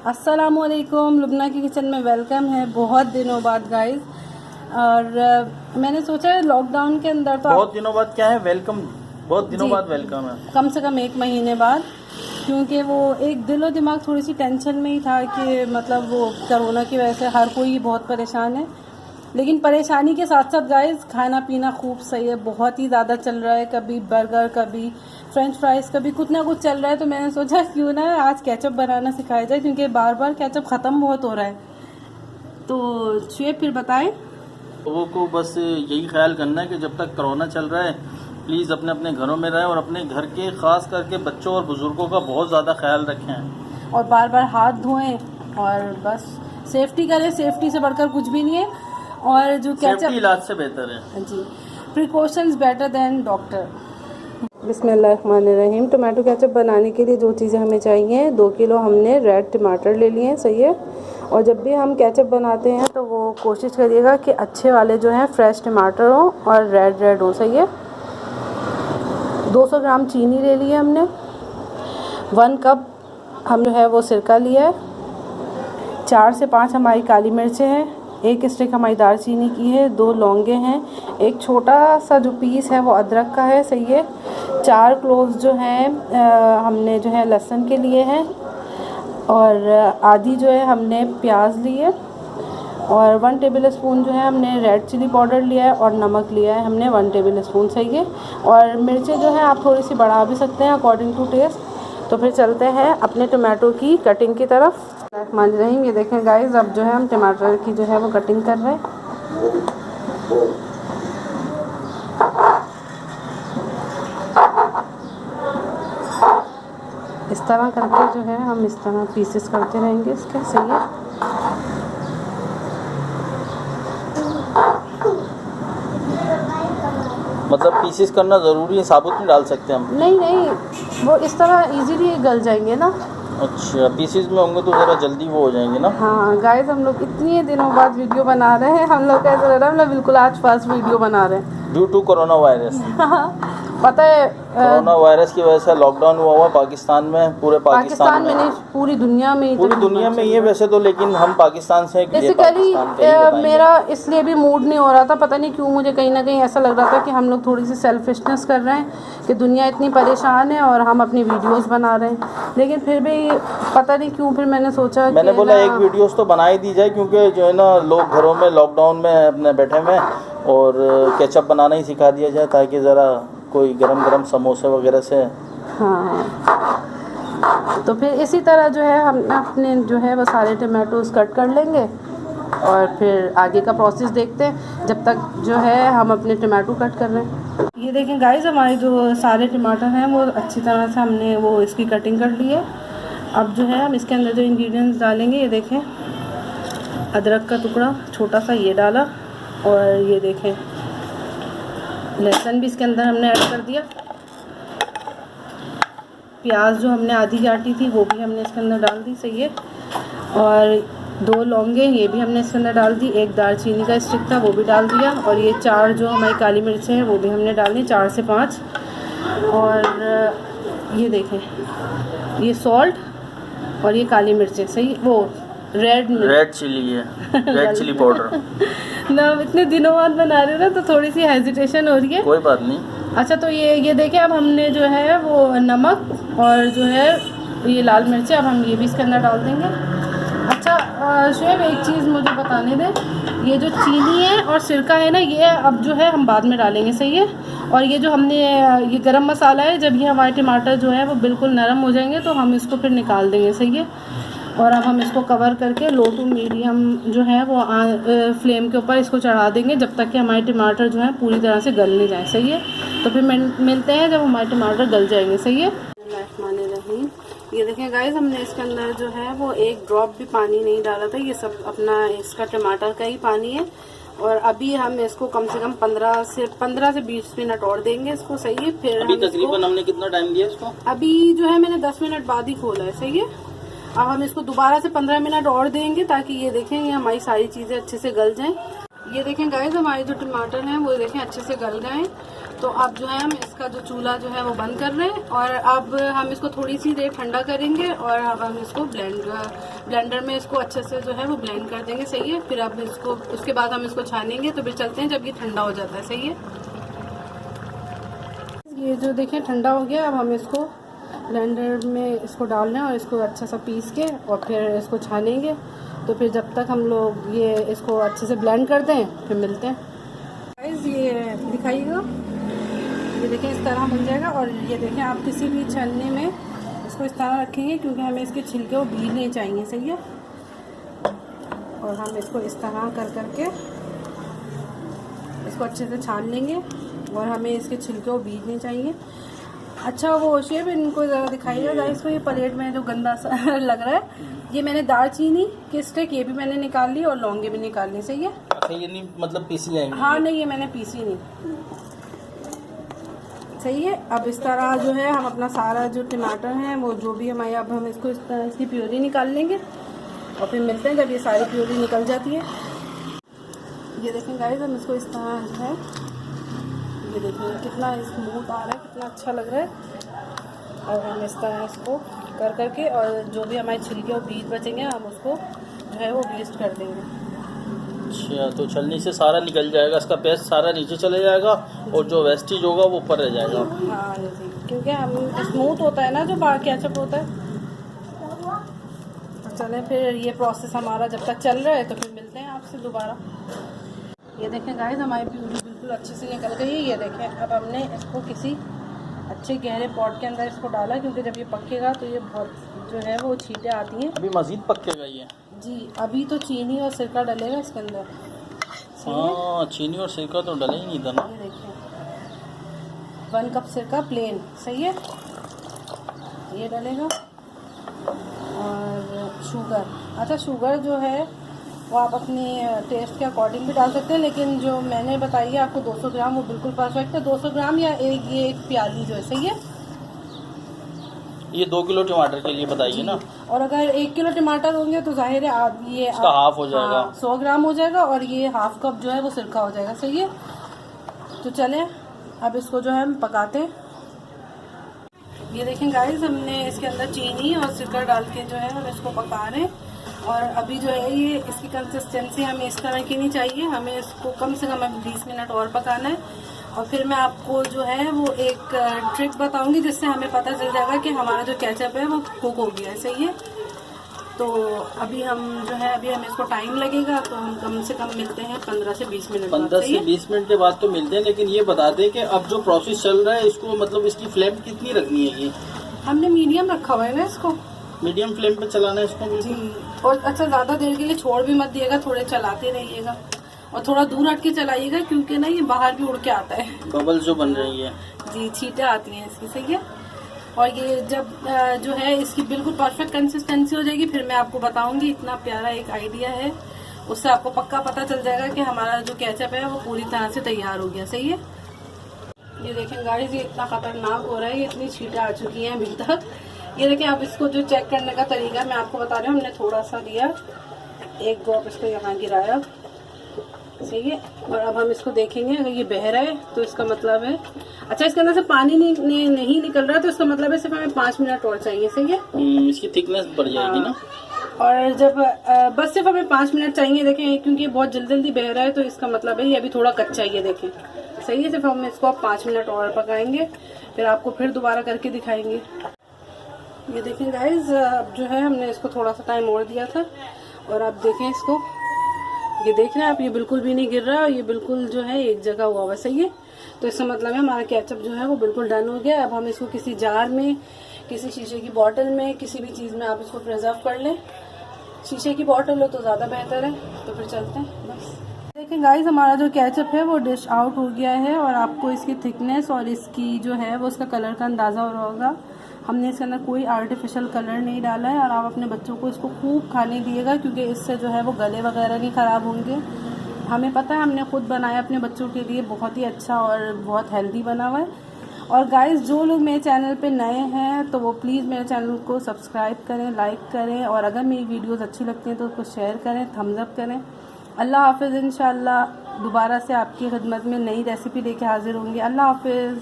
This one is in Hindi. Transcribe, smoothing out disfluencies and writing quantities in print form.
अस्सलामुअलैकुम, लुबना की किचन में वेलकम है। बहुत दिनों बाद गाइस, और मैंने सोचा लॉकडाउन के अंदर तो बहुत दिनों बाद क्या है, वेलकम, बहुत दिनों बाद वेलकम है, कम से कम 1 महीने बाद, क्योंकि वो एक दिलो दिमाग थोड़ी सी टेंशन में ही था कि मतलब वो कोरोना की वजह से हर कोई बहुत परेशान है। लेकिन परेशानी के साथ साथ गाइस खाना पीना खूब सही है, बहुत ही ज़्यादा चल रहा है। कभी बर्गर, कभी फ्रेंच फ्राइज, कभी कुछ ना कुछ चल रहा है। तो मैंने सोचा क्यों ना आज केचप बनाना सिखाया जाए, क्योंकि बार बार केचप ख़त्म बहुत हो रहा है। तो शुएब फिर बताएं। लोगों को बस यही ख्याल करना है कि जब तक कोरोना चल रहा है प्लीज़ अपने अपने घरों में रहें और अपने घर के ख़ास करके बच्चों और बुज़ुर्गों का बहुत ज़्यादा ख्याल रखें और बार बार हाथ धोएं और बस सेफ्टी करें। सेफ्टी से बढ़कर कुछ भी नहीं है। और जो केचप इलाज से बेहतर है जी, प्रिकॉशंस बेटर देन डॉक्टर। बिस्मिल्लाहिर्रहमानिर्रहीम। टमाटो केचप बनाने के लिए जो चीज़ें हमें चाहिए, 2 किलो हमने रेड टमाटर ले लिए हैं, सही है। और जब भी हम केचप बनाते हैं तो वो कोशिश करिएगा कि अच्छे वाले जो हैं फ्रेश टमाटर हों और रेड हो, सही है। 200 ग्राम चीनी ले ली है हमने। 1 कप हम जो है वो सिरका लिया है। 4 से 5 हमारी काली मिर्चें हैं। 1 स्टिक हमारी दालचीनी की है। 2 लौंगे हैं। एक छोटा सा जो पीस है वो अदरक का है, सही है। 4 क्लोव्स जो हैं हमने जो है लहसुन के लिए हैं। और आधी जो है हमने प्याज ली है। और 1 टेबल स्पून जो है हमने रेड चिली पाउडर लिया है। और नमक लिया है हमने 1 टेबल स्पून, सही है। और मिर्चें जो है आप थोड़ी सी बढ़ा भी सकते हैं अकॉर्डिंग टू टेस्ट। तो फिर चलते हैं अपने टमाटो की कटिंग की तरफ। ये देखें गाइस, अब जो है हम टमाटर की जो है वो कटिंग कर रहे हैं। इस तरह करके जो है हम इस तरह पीसेस करते रहेंगे इसके, सही है। मतलब पीसेस करना ज़रूरी है, साबुत नहीं डाल सकते हम? नहीं, वो इस तरह इजीली गल जाएंगे ना। अच्छा, पीसेस में होंगे तो ज़रा जल्दी वो हो जाएंगे ना। हाँ गाइस, हम लोग इतने दिनों बाद वीडियो बना रहे हैं। हम लोग का ऐसा लग रहा है हम लोग बिल्कुल आज फास्ट वीडियो बना रहे हैं ड्यू टू कोरोना वायरस। पता है कोरोना वायरस की वजह से लॉकडाउन हुआ पाकिस्तान में, पूरे पाकिस्तान में नहीं, पूरी दुनिया में। पूरी दुनिया में ये वैसे तो, लेकिन हम पाकिस्तान से बेसिकली मेरा इसलिए भी मूड नहीं हो रहा था, पता नहीं क्यों। मुझे कहीं ना कहीं ऐसा लग रहा था कि हम लोग थोड़ी सी सेल्फिशनेस कर रहे हैं कि दुनिया इतनी परेशान है और हम अपनी वीडियोस बना रहे हैं। लेकिन फिर भी पता नहीं क्यों फिर मैंने सोचा, मैंने बोला एक वीडियोस तो बना ही दी जाए, क्योंकि जो है ना लोग घरों में लॉकडाउन में अपने बैठे हुए और केचप बनाना ही सिखा दिया जाए, ताकि ज़रा कोई गरम समोसे वगैरह से। हाँ, तो फिर इसी तरह जो है हम अपने जो है वो सारे टमाटोज कट कर लेंगे और फिर आगे का प्रोसेस देखते हैं जब तक जो है हम अपने टमाटो कट कर रहे हैं। ये देखें गाइस, हमारे जो सारे टमाटर हैं वो अच्छी तरह से हमने वो इसकी कटिंग कर ली है। अब जो है हम इसके अंदर जो इंग्रेडिएंट्स डालेंगे, ये देखें अदरक का टुकड़ा छोटा सा ये डाला। और ये देखें लहसुन भी इसके अंदर हमने ऐड कर दिया। प्याज जो हमने आधी काटी थी वो भी हमने इसके अंदर डाल दी, सही है। और 2 लौंगे ये भी हमने इसके अंदर डाल दी। 1 दालचीनी का स्टिक था वो भी डाल दिया। और ये 4 जो हमारी काली मिर्चें हैं वो भी हमने डाल दी, 4 से 5। और ये देखें ये सॉल्ट और ये काली मिर्चें, सही, वो रेड चिली है, रेड चिली पाउडर ना। इतने दिनों बाद बना रहे हो ना तो थोड़ी सी हेजिटेशन हो रही है। कोई बात नहीं। अच्छा, तो ये देखें, अब हमने जो है वो नमक और जो है ये लाल मिर्चें अब हम ये भी इसके अंदर डाल देंगे। अच्छा शुएब, एक चीज़ मुझे बताने दें, ये जो चीनी है और सिरका है ना, ये अब जो है हम बाद में डालेंगे, सही है। और ये जो हमने ये गरम मसाला है, जब ये हमारे टमाटर जो है वो बिल्कुल नरम हो जाएंगे तो हम इसको फिर निकाल देंगे, सही है। और अब हम इसको कवर करके लो टू मीडियम जो है वो फ्लेम के ऊपर इसको चढ़ा देंगे जब तक कि हमारे टमाटर जो है पूरी तरह से गल नहीं जाए, सही है। तो फिर मिलते हैं जब हमारे टमाटर गल जाएंगे, सही है। ये देखें गाइस, हमने इसके अंदर जो है वो 1 ड्रॉप भी पानी नहीं डाला था। ये सब अपना इसका टमाटर का ही पानी है। और अभी हम इसको कम से कम 15 से 20 मिनट और देंगे इसको, सही है। फिर अभी तकरीबन हमने कितना टाइम दिया इसको? अभी जो है मैंने 10 मिनट बाद ही खोला है, सही है। अब हम इसको दोबारा से 15 मिनट और देंगे ताकि ये देखें ये हमारी सारी चीज़ें अच्छे से गल जाएं। ये देखें गाइस, हमारे जो टमाटर हैं वो देखें अच्छे से गल गए। तो अब जो है हम इसका जो चूल्हा जो है वो बंद कर रहे हैं और अब हम इसको थोड़ी सी देर ठंडा करेंगे और अब हम इसको ब्लेंडर में इसको अच्छे से जो है वो ब्लेंड कर देंगे। सही है। फिर अब इसको उसके बाद हम इसको छानेंगे। तो फिर चलते हैं जब ये ठंडा हो जाता है। सही है। ये जो देखें ठंडा हो गया। अब हम इसको ब्लेंडर में इसको डालना है और इसको अच्छा सा पीस के और फिर इसको छानेंगे। तो फिर जब तक हम लोग ये इसको अच्छे से ब्लेंड कर दें फिर मिलते हैं। गाइस ये दिखाइएगा, ये देखें इस तरह बन जाएगा। और ये देखें आप किसी भी छलनी में इसको इस तरह रखेंगे क्योंकि हमें इसके छिलके वो भीगने चाहिए। सही है। और हम इसको इस तरह कर करके इसको अच्छे से छान लेंगे और हमें इसके छिलके वो भीगने चाहिए। अच्छा वो शेप इनको ज़रा दिखाइएगा गाइस को। ये प्लेट में जो गंदा सा लग रहा है, ये मैंने दालचीनी की स्टिक ये भी मैंने निकाल ली और लौंगे भी निकाल ली। सही है। अच्छा ये नहीं मतलब पीसी जाएंगे? हाँ नहीं ये मैंने पीसी नहीं। सही है। अब इस तरह जो है हम अपना सारा जो टमाटर है वो जो भी हमारे, अब हम इसको इस तरह इसकी प्यूरी निकाल लेंगे और फिर मिलते हैं जब ये सारी प्यूरी निकल जाती है। ये देखें गाइस हम इसको इस तरह जो है, ये देखें कितना स्मूथ आ रहा है, कितना अच्छा लग रहा है। और हम इस तरह इसको कर करके और जो भी हमारे छिलके और बीज बचेंगे हम उसको जो है वो वेस्ट कर देंगे। अच्छा तो छलनी से सारा निकल जाएगा, इसका पेस्ट सारा नीचे चले जाएगा और जो वेस्टेज होगा वो ऊपर रह जाएगा। हाँ जी, क्योंकि हम स्मूथ होता है ना जो केचप होता है। तो चलें फिर ये प्रोसेस हमारा जब तक चल रहा है तो फिर मिलते हैं आपसे दोबारा। ये देखें गाइस हमारी प्यूरी बिल्कुल अच्छे से निकल गई है। ये देखें अब हमने इसको किसी अच्छे गहरे पॉट के अंदर इसको डाला क्योंकि जब ये पकेगा तो ये बहुत जो है वो छींटे आती हैं। अभी मज़ीद पकेगा ये? जी अभी तो चीनी और सिरका डलेगा इसके अंदर। हाँ चीनी और सिरका तो डले ही नहीं था ना। ये देखिए 1 कप सिरका प्लेन। सही है। ये डलेगा और शुगर। अच्छा शुगर जो है वो आप अपनी टेस्ट के अकॉर्डिंग भी डाल सकते हैं, लेकिन जो मैंने बताई है आपको 200 ग्राम वो बिल्कुल परफेक्ट है। 200 ग्राम या एक प्याली जो है। सही है। ये 2 किलो टमाटर के लिए बताइए ना। और अगर 1 किलो टमाटर होंगे तो जाहिर है ये इसका हाफ हो जाएगा। 100 ग्राम हो जाएगा और ये हाफ कप जो है वो सिरका हो जाएगा। सही है। तो चलें अब इसको जो है हम पकाते हैं। ये देखें गाइस हमने इसके अंदर चीनी और सिरका डाल के जो है हम इसको पका रहे हैं। और अभी जो है ये इसकी कंसिस्टेंसी हमें इस तरह की नहीं चाहिए, हमें इसको कम से कम अभी 20 मिनट और पकाना है। और फिर मैं आपको जो है वो एक ट्रिक बताऊंगी जिससे हमें पता चल जाएगा कि हमारा जो केचप है वो कुक हो गया है। सही है। तो अभी हम जो है अभी हमें इसको टाइम लगेगा तो हम कम से कम मिलते हैं 15 से 20 मिनट। 15 से 20 मिनट के बाद तो मिलते हैं। लेकिन ये बता दें कि अब जो प्रोसेस चल रहा है इसको मतलब इसकी फ्लेम कितनी रखनी है? ये हमने मीडियम रखा हुआ है ना इसको। मीडियम फ्लेम पे चलाना है इसको जी। और अच्छा ज़्यादा देर के लिए छोड़ भी मत दिएगा, थोड़े चलाते रहिएगा और थोड़ा दूर हट के चलाइएगा क्योंकि ना ये बाहर भी उड़ के आता है। बबल जो बन रही है जी छींटे आती हैं इसकी। सही है। और ये जब जो है इसकी बिल्कुल परफेक्ट कंसिस्टेंसी हो जाएगी फिर मैं आपको बताऊंगी। इतना प्यारा एक आइडिया है, उससे आपको पक्का पता चल जाएगा कि हमारा जो केचप है वो पूरी तरह से तैयार हो गया। सही है। ये देखें गाइस ये इतना खतरनाक हो रहा है, ये इतनी छींटे आ चुकी हैं अभी तक। ये देखें अब इसको जो चेक करने का तरीका मैं आपको बता रही हूँ। हमने थोड़ा सा लिया, एक ड्रॉप इसको यहाँ गिराया। सही है। और अब हम इसको देखेंगे अगर ये बह रहा है तो इसका मतलब है, अच्छा इसके अंदर से पानी नहीं निकल रहा तो इसका मतलब है सिर्फ हमें 5 मिनट और चाहिए। सही है। इसकी थिकनेस बढ़ जाएगी ना। और जब बस सिर्फ हमें 5 मिनट चाहिए। देखें क्योंकि ये बहुत जल्दी बह रहा है तो इसका मतलब है ये अभी थोड़ा कच्चा है। ये देखें सही है। सिर्फ हम इसको 5 मिनट और पकाएंगे फिर आपको फिर दोबारा करके दिखाएंगे। ये देखें गाइस अब जो है हमने इसको थोड़ा सा टाइम और दिया था और अब देखें इसको, ये देख रहे हैं आप ये बिल्कुल भी नहीं गिर रहा और ये बिल्कुल जो है एक जगह हुआ हुआ। सही है। तो इसका मतलब है हमारा केचप जो है वो बिल्कुल डन हो गया। अब हम इसको किसी जार में, किसी शीशे की बोतल में, किसी भी चीज़ में आप इसको प्रिजर्व कर लें। शीशे की बोतल हो तो ज़्यादा बेहतर है। तो फिर चलते हैं। बस देखें गाइस हमारा जो केचप है वो डिश आउट हो गया है और आपको इसकी थिकनेस और इसकी जो है वो उसका कलर का अंदाज़ा हो रहा होगा। हमने इसके अंदर कोई आर्टिफिशियल कलर नहीं डाला है और आप अपने बच्चों को इसको खूब खाने दिएगा क्योंकि इससे जो है वो गले वगैरह नहीं ख़राब होंगे। हमें पता है, हमने खुद बनाया अपने बच्चों के लिए, बहुत ही अच्छा और बहुत हेल्दी बना हुआ है। और गाइस जो लोग मेरे चैनल पे नए हैं तो वो प्लीज़ मेरे चैनल को सब्सक्राइब करें, लाइक करें और अगर मेरी वीडियोस अच्छी लगती हैं तो उसको शेयर करें, थम्स अप करें। अल्लाह हाफ़िज़ इंशाअल्लाह। दोबारा से आपकी खिदमत में नई रेसिपी लेके हाजिर होंगे। अल्लाह हाफिज़।